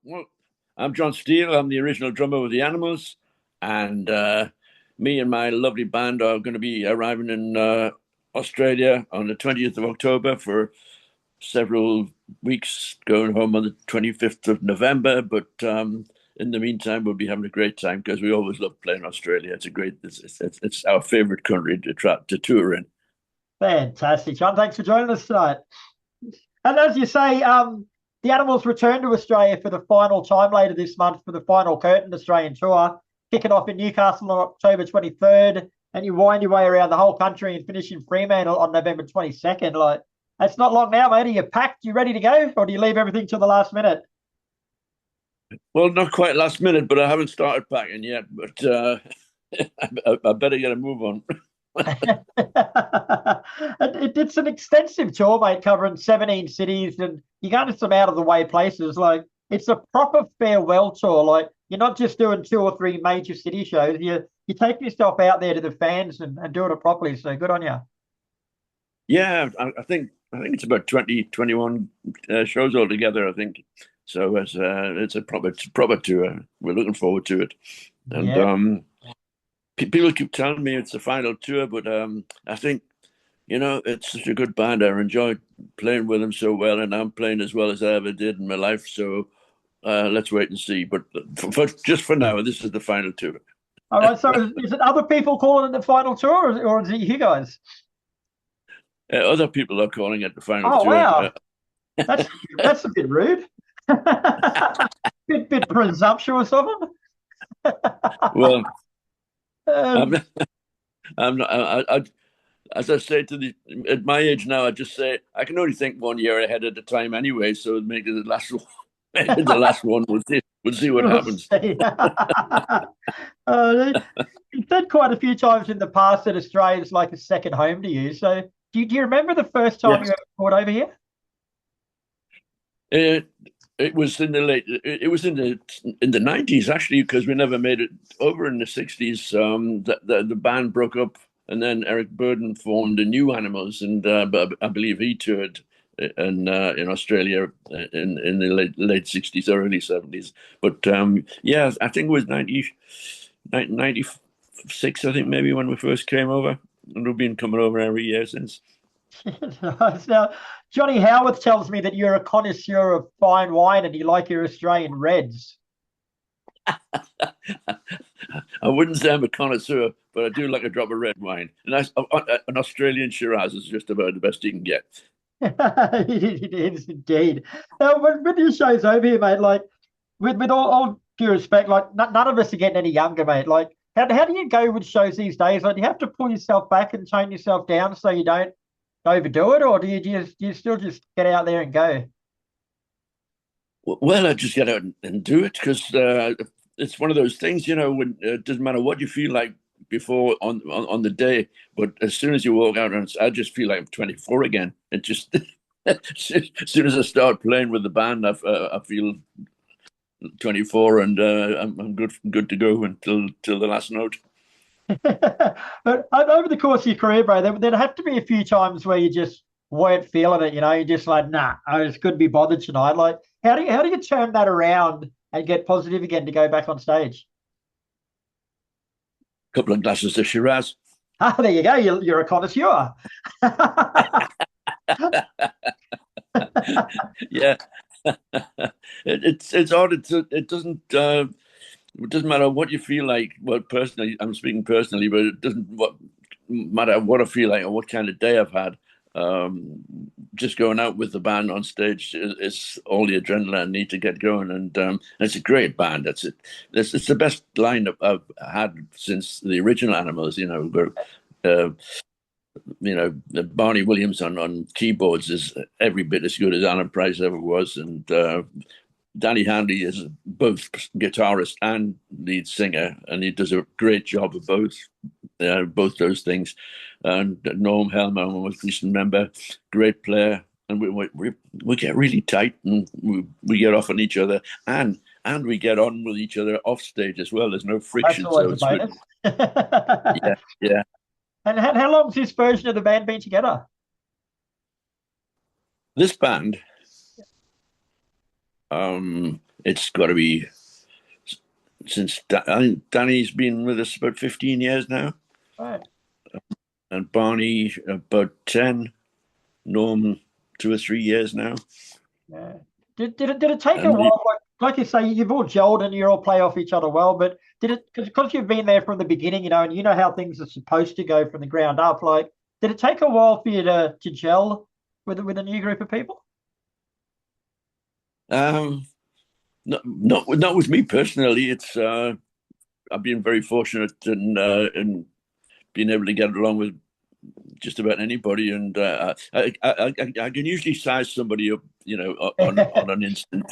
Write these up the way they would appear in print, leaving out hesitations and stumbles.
Well, I'm John Steele. I'm the original drummer of the Animals, and me and my lovely band are going to be arriving in Australia on the 20th of October for several weeks, going home on the 25th of November. But in the meantime, we'll be having a great time because we always love playing Australia. It's our favorite country to tour in. Fantastic, John. Thanks for joining us tonight. And as you say, the Animals return to Australia for the final time later this month for the final Curtain Australian tour, kicking off in Newcastle on October 23rd, and you wind your way around the whole country and finish in Fremantle on November 22nd. Like, that's not long now, mate. Are you packed? You ready to go? Or do you leave everything till the last minute? Well, not quite last minute, but I haven't started packing yet. But I better get a move on. It's an extensive tour, mate, covering 17 cities, and you're going to some out of the way places. Like, it's a proper farewell tour. Like, you're not just doing two or three major city shows. You're taking yourself out there to the fans and doing it properly. So good on you. Yeah, I think it's about 20, 21 shows altogether. I think so. It's a proper tour. We're looking forward to it, and Yeah. people keep telling me it's the final tour, but I think it's such a good band. I enjoyed playing with them so well, and I'm playing as well as I ever did in my life. So let's wait and see. But just for now, this is the final tour. All right. So is it other people calling it the final tour, or is it you guys? Other people are calling it the final Oh tour. wow, that's that's a bit rude. bit presumptuous of them. Well, I'm, Um, I'm not. As I say at my age now, I just say I can only think 1 year ahead at a time anyway. So make it the last one. Make it the last one. We'll see what we'll happens. see. You've said quite a few times in the past that Australia is like a second home to you. So do you remember the first time you Yes. ever toured over here? It it was in the late. It was in the 90s actually, because we never made it over in the 60s. The band broke up, and then Eric Burden formed the New Animals, and but I believe he toured in Australia in the late 60s, early 70s. But yeah, I think it was 96. I think maybe when we first came over, and we've been coming over every year since. Nice. Now, Johnny Howarth tells me that you're a connoisseur of fine wine and you like your Australian reds. I wouldn't say I'm a connoisseur, but I do like a drop of red wine. And an Australian Shiraz is just about the best you can get. It is indeed. Now, with your shows over here, mate, like with all due respect, like none of us are getting any younger, mate. Like, how do you go with shows these days? Like, do you have to pull yourself back and tone yourself down so you don't overdo it, or do you still just get out there and go? Well, I just get out and do it because it's one of those things, when it doesn't matter what you feel like before on the day, but as soon as you walk out, and I just feel like I'm 24 again. It just as soon as I start playing with the band, I feel 24, and I'm good to go until the last note. But over the course of your career, bro, there'd have to be a few times where you just weren't feeling it. You're just like, nah, I just couldn't be bothered tonight. Like, how do you turn that around and get positive again to go back on stage? Couple of glasses of Shiraz. Ah, there you go. You're a connoisseur. Yeah, it's odd. It doesn't matter what you feel like. Well, personally, I'm speaking personally, but it doesn't matter what I feel like or what kind of day I've had. Um, just going out with the band on stage is all the adrenaline I need to get going, and it's a great band. That's it. It's the best lineup I've had since the original Animals. Uh, Barney Williams on keyboards is every bit as good as Alan Price ever was, and Danny Handy is both guitarist and lead singer, and he does a great job of both those things. And Norm Helmer, my most recent member, great player, and we get really tight, and we get off on each other, and we get on with each other off stage as well. There's no That's friction, so always a it's really, bonus. yeah, yeah. And how long's this version of the band been together? This band, it's got to be since I think Danny's been with us about 15 years now, Right. and Barney about 10, Norm 2 or 3 years now. Yeah. Did it take a And while? Like you say, you've all gelled and you all play off each other well, but did it, because you've been there from the beginning, and you know how things are supposed to go from the ground up, like, did it take a while for you to gel with a new group of people? um, not with me personally. It's I've been very fortunate in being able to get along with just about anybody, and I can usually size somebody up, on an instant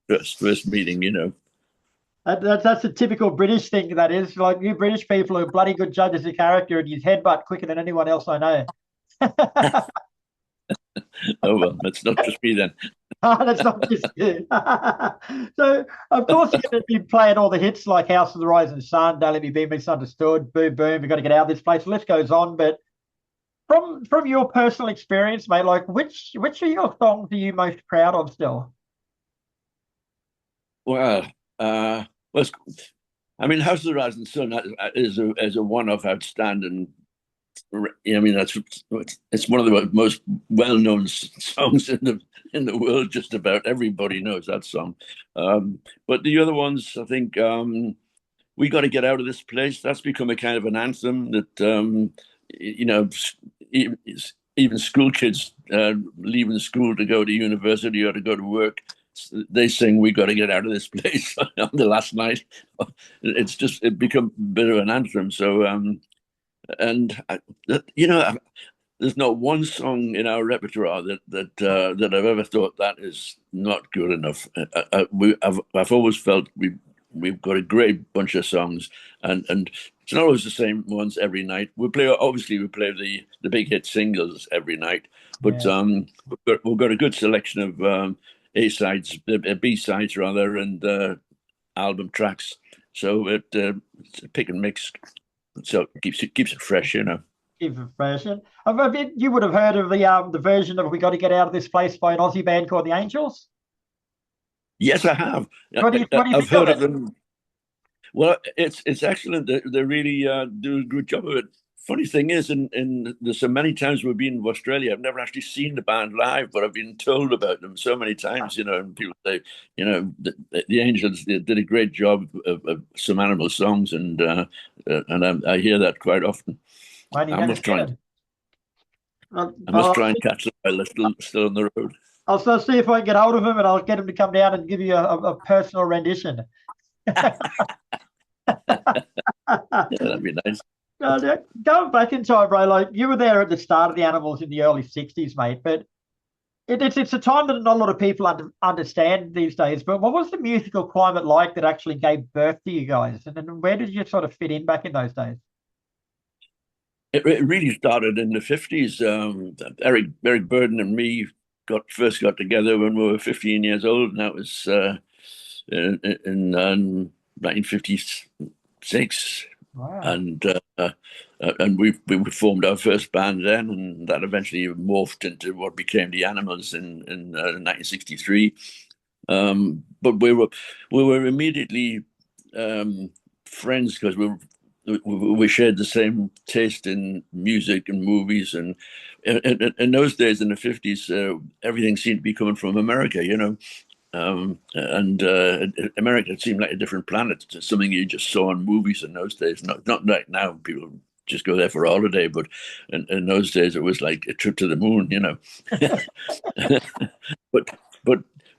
first meeting, That's a typical British thing, that is. Like, you British people are bloody good judges of character, and you headbutt quicker than anyone else I know. Oh well, that's not just me then. That's not just you. So, of course, you're going to be playing all the hits like House of the Rising Sun, Don't Let Me Be Misunderstood, Boom Boom, We've Got to Get Out of This Place. The list goes on. But from your personal experience, mate, like, which of your songs are you most proud of still? Well, well, I mean, House of the Rising Sun is a one-off outstanding. I mean, it's one of the most well-known songs in the world. Just about everybody knows that song. But the other ones, I think, we got to get out of this place. That's become a kind of an anthem that you know even, even school kids leaving school to go to university or to go to work. They sing, "We got to get out of this place" on the last night. It become a bit of an anthem. So and there's not one song in our repertoire that I've ever thought that is not good enough. I've always felt we've got a great bunch of songs, and it's not always the same ones every night. We play the big hit singles every night, but Yeah. we've got a good selection of A sides, B sides rather, and album tracks. So it's a pick and mix. So it keeps it fresh. Version. You would have heard of the version of "We Got to Get Out of This Place" by an Aussie band called the Angels. Yes, I have. What do you I've think of heard of it? them. Well, it's excellent. They really do a good job of it. Funny thing is, in there's so many times we've been in Australia, I've never actually seen the band live, but I've been told about them so many times. And people say, the Angels did a great job of some animal songs, and I hear that quite often. Mate, you're I going to must see try and them. I must I'll, try and catch them while they're still on the road. I'll see if I can get hold of him, and I'll get him to come down and give you a personal rendition. Yeah, that'd be nice. Going back in time, bro, like, you were there at the start of the Animals in the early '60s, mate. But it's a time that not a lot of people understand these days. But what was the musical climate like that actually gave birth to you guys, and then where did you sort of fit in back in those days? It really started in the 50s. Eric Burden and me first got together when we were 15 years old, and that was in 1956. Wow. And we formed our first band then, and that eventually morphed into what became the Animals in 1963. But we were immediately friends because we shared the same taste in music and movies, and in those days in the 50s, everything seemed to be coming from America. And America seemed like a different planet, something you just saw in movies in those days. Not like now, people just go there for a holiday, but in those days it was like a trip to the moon. But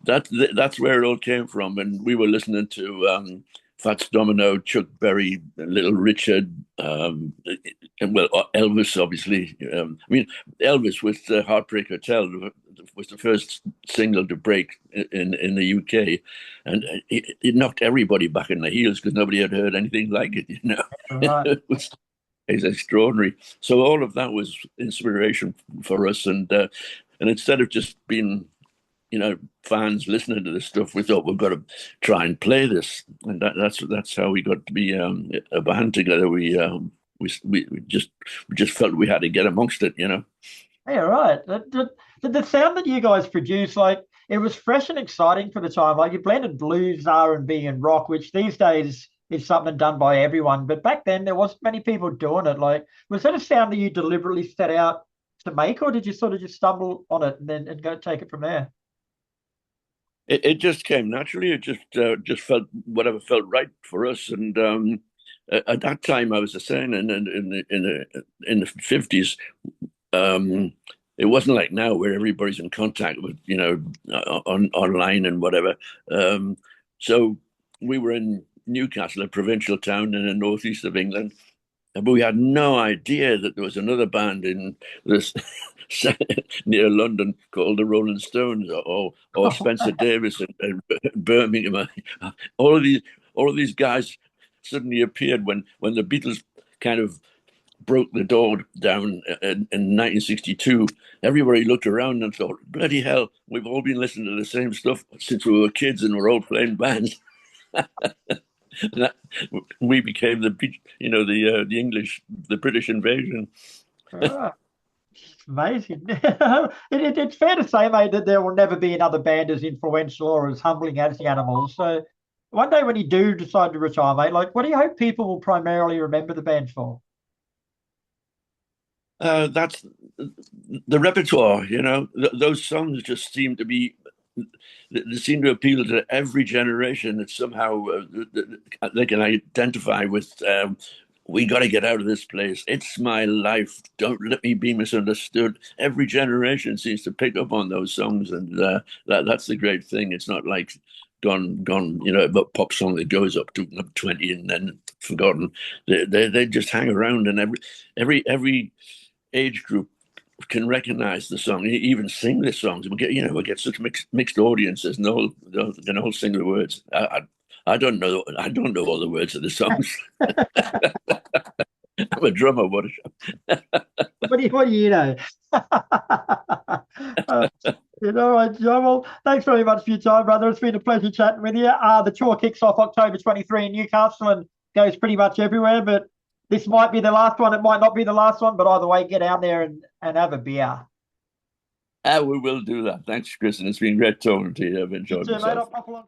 that's where it all came from, and we were listening to Fats Domino, Chuck Berry, Little Richard, and well, Elvis, obviously. I mean, Elvis with Heartbreak Hotel was the first single to break in the UK, and it knocked everybody back in the heels because nobody had heard anything like it. Right. It's extraordinary. So all of that was inspiration for us, and instead of just being fans listening to this stuff, we thought we've got to try and play this, and that's how we got to be a band together. We just felt we had to get amongst it. Yeah, right. The sound that you guys produce, like, it was fresh and exciting for the time. Like you blended blues, R&B, and rock, which these days is something done by everyone. But back then, there wasn't many people doing it. Like, was that a sound that you deliberately set out to make, or did you sort of just stumble on it and then go take it from there? It just came naturally. It just felt whatever felt right for us. And at that time, I was saying in the 50s, um, it wasn't like now where everybody's in contact with online and whatever. So we were in Newcastle, a provincial town in the northeast of England, but we had no idea that there was another band in this near London called the Rolling Stones or Spencer Davis in Birmingham. All of these all of these guys suddenly appeared when the Beatles kind of broke the door down in 1962. Everybody looked around and thought, "Bloody hell, we've all been listening to the same stuff since we were kids, and we're all playing bands." That, we became the English, the British invasion. Ah, amazing. It's fair to say, mate, that there will never be another band as influential or as humbling as the Animals. So one day when you do decide to retire, mate, like what do you hope people will primarily remember the band for? That's the repertoire. Those songs just seem to be. They seem to appeal to every generation that somehow they can identify with. We got to get out of this place. It's my life. Don't let me be misunderstood. Every generation seems to pick up on those songs, and that's the great thing. It's not like gone. A pop song that goes up to 20 and then forgotten. They just hang around, and every age group can recognize the song, even sing the songs. We get such mixed audiences, and they can all sing the words. I don't know. I don't know all the words of the songs. I'm a drummer. What What do you know? uh, right, John. Well, thanks very much for your time, brother. It's been a pleasure chatting with you. The tour kicks off October 23 in Newcastle and goes pretty much everywhere, but this might be the last one. It might not be the last one, but either way, get out there and have a beer. We will do that. Thanks, Chris, and it's been great talking to you. I've You enjoyed too, mate. myself. I'll pop along.